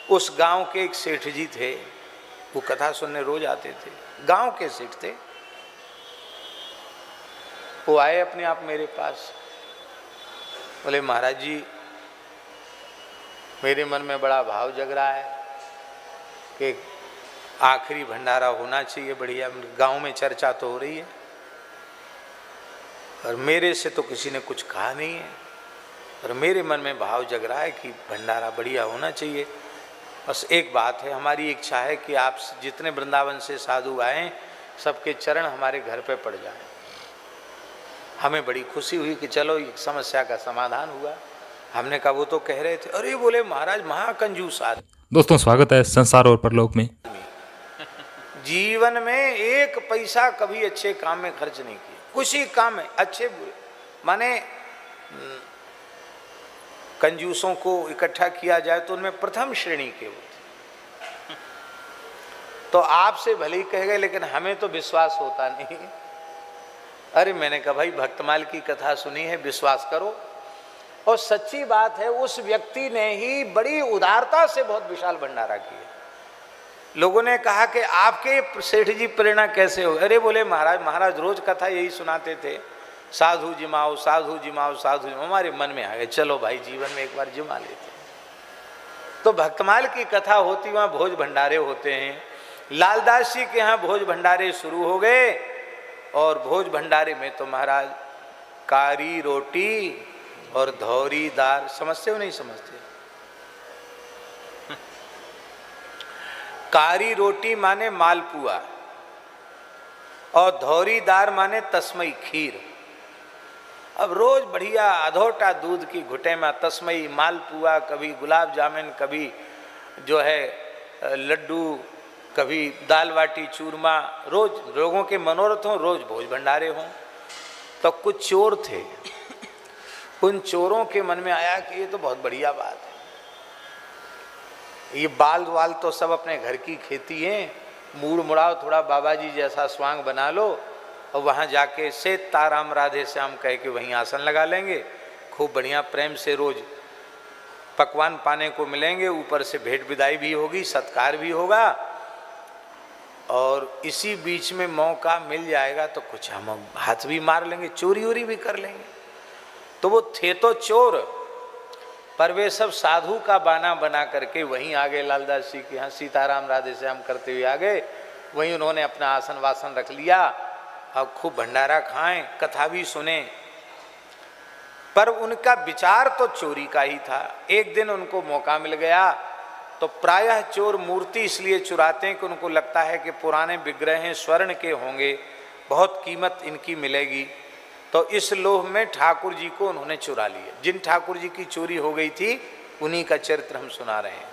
उस गांव के एक सेठ जी थे, वो कथा सुनने रोज आते थे, गांव के सेठ थे। वो आए अपने आप मेरे पास, बोले महाराज जी मेरे मन में बड़ा भाव जग रहा है कि आखिरी भंडारा होना चाहिए, बढ़िया गांव में चर्चा तो हो रही है और मेरे से तो किसी ने कुछ कहा नहीं है, और मेरे मन में भाव जग रहा है कि भंडारा बढ़िया होना चाहिए। बस एक बात है, हमारी इच्छा है कि आप जितने वृंदावन से साधु आए सबके चरण हमारे घर पे पड़ जाएं। हमें बड़ी खुशी हुई कि चलो एक समस्या का समाधान हुआ। हमने कहा वो तो कह रहे थे, अरे बोले महाराज महाकंजूस आदमी। दोस्तों स्वागत है संसार और परलोक में। जीवन में एक पैसा कभी अच्छे काम में खर्च नहीं किया, कुछ ही काम में अच्छे बुरे, माने कंजूसों को इकट्ठा किया जाए तो उनमें प्रथम श्रेणी के होते। तो आपसे भले ही कह गए लेकिन हमें तो विश्वास होता नहीं। अरे मैंने कहा भाई भक्तमाल की कथा सुनी है, विश्वास करो। और सच्ची बात है, उस व्यक्ति ने ही बड़ी उदारता से बहुत विशाल भंडारा किया। लोगों ने कहा कि आपके सेठ जी प्रेरणा कैसे हो? अरे बोले महाराज रोज कथा यही सुनाते थे, साधु जिमाओ साधु जिमाओ साधु जिमाओ। हमारे मन में आ गए चलो भाई जीवन में एक बार जिमा लेते। तो भक्तमाल की कथा होती, वहाँ भोज भंडारे होते हैं। लालदास जी के यहाँ भोज भंडारे शुरू हो गए और भोज भंडारे में तो महाराज कारी रोटी और धौरी दार, समझते हो नहीं समझते? कारी रोटी माने मालपुआ और धौरी दार माने तस्मई खीर। अब रोज बढ़िया अधोटा दूध की घुटे में तस्मई मालपुआ, कभी गुलाब जामुन, कभी जो है लड्डू, कभी दाल बाटी चूरमा। रोज लोगों के मनोरथ हों, रोज भोज भंडारे हों। तो कुछ चोर थे, उन चोरों के मन में आया कि ये तो बहुत बढ़िया बात है, ये बाल वाल तो सब अपने घर की खेती है, मूड़ मुड़ाओ, थोड़ा बाबा जी जैसा स्वांग बना लो और वहाँ जाके सेत ताराम राधे श्याम कह के वहीं आसन लगा लेंगे। खूब बढ़िया प्रेम से रोज पकवान पाने को मिलेंगे, ऊपर से भेंट विदाई भी होगी, सत्कार भी होगा। और इसी बीच में मौका मिल जाएगा तो कुछ हम हाथ भी मार लेंगे, चोरी वोरी भी कर लेंगे। तो वो थे तो चोर, पर वे सब साधु का बाना बना करके वहीं आ गए। लालदास जी के यहाँ सीताराम राधे श्याम करते हुए आ गए। वहीं उन्होंने अपना आसन वासन रख लिया और खूब भंडारा खाएं, कथा भी सुने। पर उनका विचार तो चोरी का ही था। एक दिन उनको मौका मिल गया तो प्रायः चोर मूर्ति इसलिए चुराते हैं कि उनको लगता है कि पुराने विग्रह हैं, स्वर्ण के होंगे, बहुत कीमत इनकी मिलेगी। तो इस लोभ में ठाकुर जी को उन्होंने चुरा लिया। जिन ठाकुर जी की चोरी हो गई थी उन्हीं का चरित्र हम सुना रहे हैं।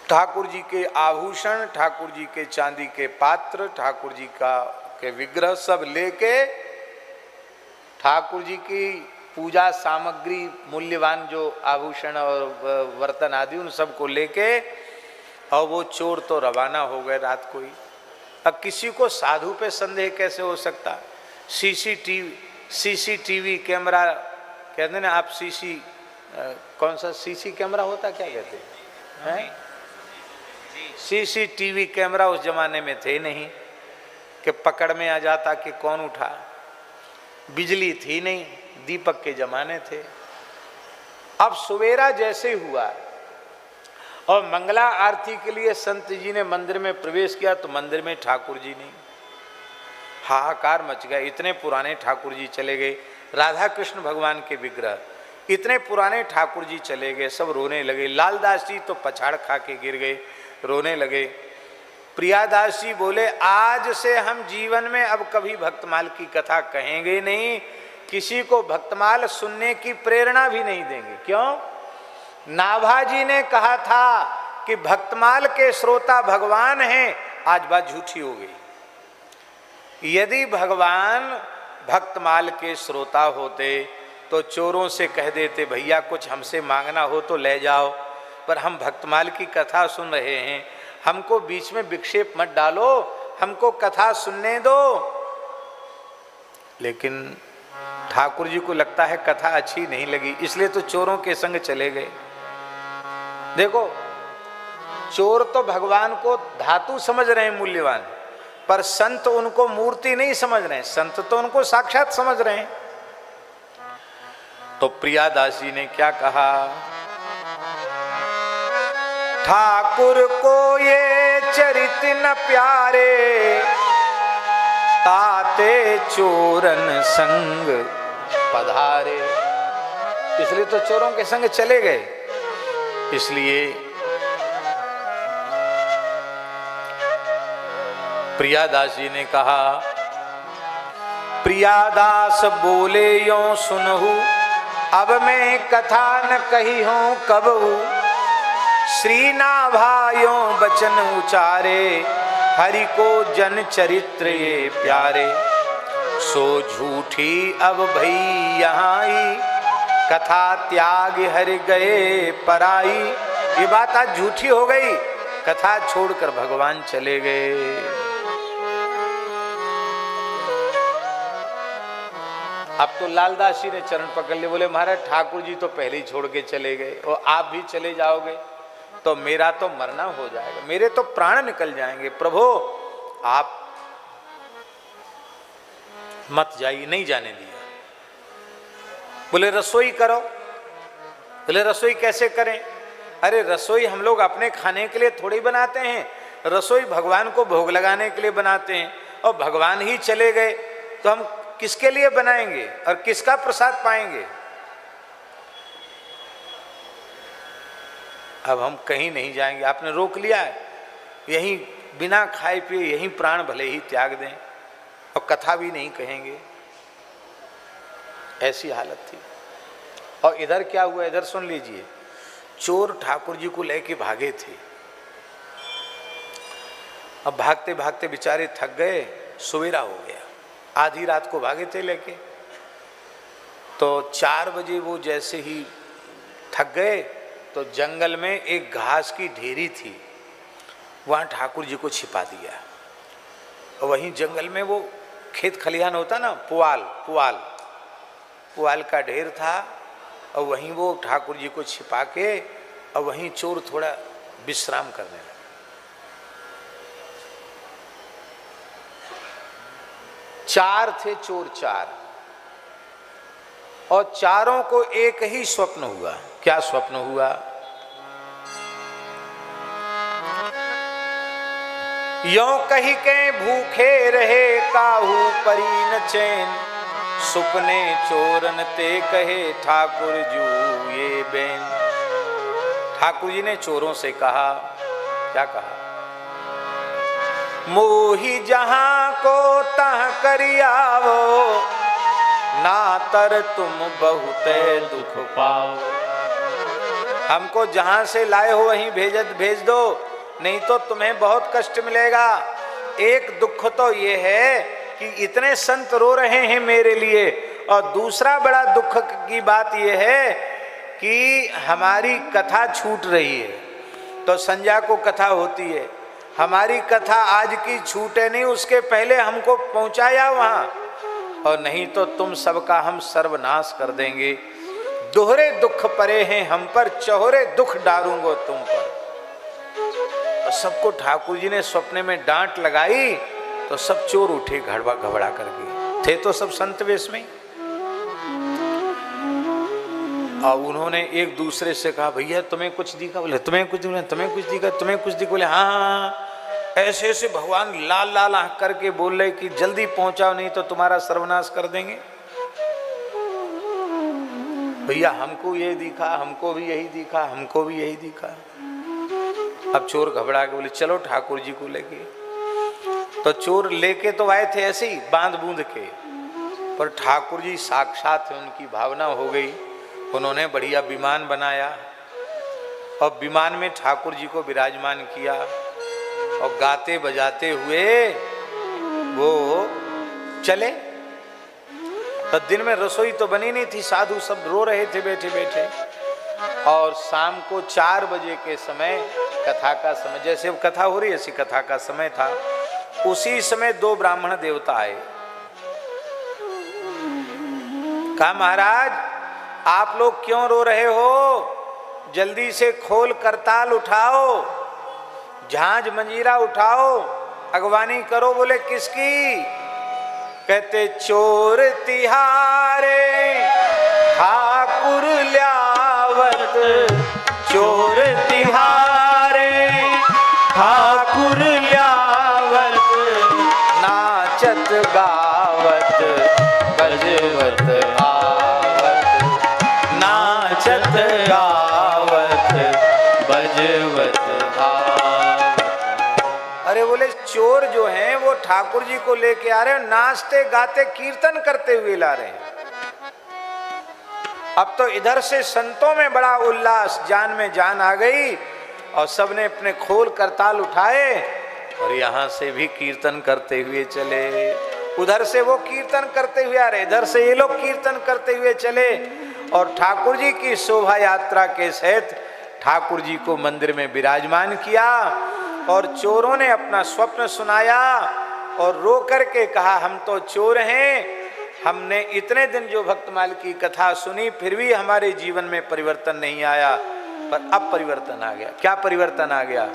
ठाकुर जी के आभूषण, ठाकुर जी के चांदी के पात्र, ठाकुर जी के विग्रह सब लेके, ठाकुर जी की पूजा सामग्री, मूल्यवान जो आभूषण और बर्तन आदि, उन सब को लेके और वो चोर तो रवाना हो गए रात को ही। अब किसी को साधु पे संदेह कैसे हो सकता? सीसीटीवी कैमरा कहते हैं ना आप, कौन सा सीसी कैमरा होता, क्या कहते हैं? सीसीटीवी कैमरा उस जमाने में थे नहीं कि पकड़ में आ जाता कि कौन उठा। बिजली थी नहीं, दीपक के जमाने थे। अब सवेरा जैसे हुआ और मंगला आरती के लिए संत जी ने मंदिर में प्रवेश किया तो मंदिर में ठाकुर जी नहीं। हाहाकार मच गया। इतने पुराने ठाकुर जी चले गए, राधा कृष्ण भगवान के विग्रह, इतने पुराने ठाकुर जी चले गए। सब रोने लगे। लालदास जी तो पछाड़ खा के गिर गए, रोने लगे। प्रियादास जी बोले आज से हम जीवन में अब कभी भक्तमाल की कथा कहेंगे नहीं, किसी को भक्तमाल सुनने की प्रेरणा भी नहीं देंगे। क्यों? नाभाजी ने कहा था कि भक्तमाल के श्रोता भगवान हैं, आज बात झूठी हो गई। यदि भगवान भक्तमाल के श्रोता होते तो चोरों से कह देते भैया कुछ हमसे मांगना हो तो ले जाओ, पर हम भक्तमाल की कथा सुन रहे हैं, हमको बीच में विक्षेप मत डालो, हमको कथा सुनने दो। लेकिन ठाकुर जी को लगता है कथा अच्छी नहीं लगी, इसलिए तो चोरों के संग चले गए। देखो, चोर तो भगवान को धातु समझ रहे हैं मूल्यवान, पर संत उनको मूर्ति नहीं समझ रहे हैं, संत तो उनको साक्षात समझ रहे हैं। तो प्रियादासी ने क्या कहा, ठाकुर को ये चरित न प्यारे, ताते चोरन संग पधारे। इसलिए तो चोरों के संग चले गए। इसलिए प्रियादासी ने कहा, प्रियादास बोले यो सुनहु, अब मैं कथा न कही हूं कबहू। श्री नाभायों बचन उचारे, हरि को जन चरित्र ये प्यारे। सो झूठी अब भई यहाँ आई, कथा त्याग हरि गए पराई। ये बात आज झूठी हो गई, कथा छोड़कर भगवान चले गए। अब तो लालदास जी ने चरण पकड़ लिए, बोले महाराज ठाकुर जी तो पहले ही छोड़ के चले गए और आप भी चले जाओगे तो मेरा तो मरना हो जाएगा, मेरे तो प्राण निकल जाएंगे। प्रभु आप मत जाइए, नहीं जाने दिया। बोले रसोई करो। बोले रसोई कैसे करें? अरे रसोई हम लोग अपने खाने के लिए थोड़ी बनाते हैं, रसोई भगवान को भोग लगाने के लिए बनाते हैं, और भगवान ही चले गए तो हम किसके लिए बनाएंगे और किसका प्रसाद पाएंगे? अब हम कहीं नहीं जाएंगे, आपने रोक लिया है, यहीं बिना खाए पिए यहीं प्राण भले ही त्याग दें और कथा भी नहीं कहेंगे। ऐसी हालत थी। और इधर क्या हुआ, इधर सुन लीजिए। चोर ठाकुर जी को लेके भागे थे। अब भागते भागते बेचारे थक गए, सवेरा हो गया, आधी रात को भागे थे लेके। तो 4 बजे वो जैसे ही थक गए तो जंगल में एक घास की ढेरी थी, वहाँ ठाकुर जी को छिपा दिया। और वहीं जंगल में वो खेत खलिहान होता ना, पुआल का ढेर था, और वहीं वो ठाकुर जी को छिपा के और वहीं चोर थोड़ा विश्राम करने लगा। चार थे चोर, 4, और चारों को एक ही स्वप्न हुआ। क्या स्वप्न हुआ? यों कही के भूखे रहे, काहू परी न चैन। सुपने चोरन ते कहे, ठाकुर जू ये बैन। ठाकुर जी ने चोरों से कहा, क्या कहा? मोही जहां को तह करियावो, ना तर तुम बहुत दुख पाओ। हमको जहां से लाए हो वहीं भेज दो, नहीं तो तुम्हें बहुत कष्ट मिलेगा। एक दुख तो ये है कि इतने संत रो रहे हैं मेरे लिए, और दूसरा बड़ा दुख की बात ये है कि हमारी कथा छूट रही है। तो संध्या को कथा होती है, हमारी कथा आज की छूटे नहीं, उसके पहले हमको पहुंचाया वहां, और नहीं तो तुम सबका हम सर्वनाश कर देंगे। दोहरे दुख परे हैं हम पर, चौहरे दुख डारूंगो तुम पर। और सबको ठाकुर जी ने सपने में डांट लगाई तो सब चोर उठे घबरा करके। थे तो सब संत वेश में। और उन्होंने एक दूसरे से कहा, भैया तुम्हें कुछ दिखा? बोले तुम्हें कुछ दिखा, तुम्हें कुछ दिखा, तुम्हें कुछ दिखा? बोले हाँ। ऐसे ऐसे भगवान लाल लाल आंख करके बोल रहे कि जल्दी पहुंचाओ, नहीं तो तुम्हारा सर्वनाश कर देंगे। भैया हमको ये दिखा, हमको भी यही दिखा, हमको भी यही दिखा। अब चोर घबरा के बोले चलो ठाकुर जी को लेके। तो चोर लेके तो आए थे ऐसे ही बांध बूंद के, पर ठाकुर जी साक्षात है, उनकी भावना हो गई। उन्होंने बढ़िया विमान बनाया और विमान में ठाकुर जी को विराजमान किया, और गाते बजाते हुए वो चले। तो दिन में रसोई तो बनी नहीं थी, साधु सब रो रहे थे बैठे बैठे। और शाम को 4 बजे के समय, कथा का समय, जैसे अब कथा हो रही है ऐसी कथा का समय था, उसी समय 2 ब्राह्मण देवता आए। कहा महाराज आप लोग क्यों रो रहे हो? जल्दी से खोल करताल उठाओ, झांझ मंजीरा उठाओ, अगवानी करो। बोले किसकी? कहते चोर तिहारे ठाकुर ल्यावत, चोर तिहारे ठाकुर ल्यावत, नाचत गावत बजवत आवत, नाचत गावत बजवत आवत। अरे बोले चोर जो हैं वो ठाकुर जी को लेके आ रहे हैं, नाचते गाते कीर्तन करते हुए ला रहे हैं। अब तो इधर से संतों में बड़ा उल्लास, जान में जान आ गई और सबने अपने खोल करताल उठाए और यहां से भी कीर्तन करते हुए चले। उधर से वो कीर्तन करते हुए आ रहे, इधर से ये लोग कीर्तन करते हुए चले और ठाकुर जी की शोभा यात्रा के सहित ठाकुर जी को मंदिर में विराजमान किया। और चोरों ने अपना स्वप्न सुनाया और रो करके कहा हम तो चोर हैं, हमने इतने दिन जो भक्तमाल की कथा सुनी फिर भी हमारे जीवन में परिवर्तन नहीं आया, पर अब परिवर्तन आ गया। क्या परिवर्तन आ गया?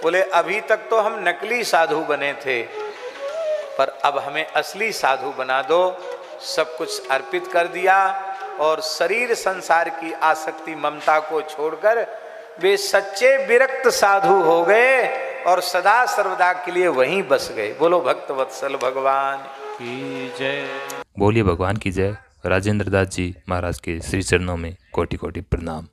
बोले अभी तक तो हम नकली साधु बने थे, पर अब हमें असली साधु बना दो। सब कुछ अर्पित कर दिया और शरीर संसार की आसक्ति ममता को छोड़कर वे सच्चे विरक्त साधु हो गए और सदा सर्वदा के लिए वहीं बस गए। बोलो भक्त वत्सल भगवान की जय। बोलिए भगवान की जय। राजेंद्र दास जी महाराज के श्री चरणों में कोटि कोटि प्रणाम।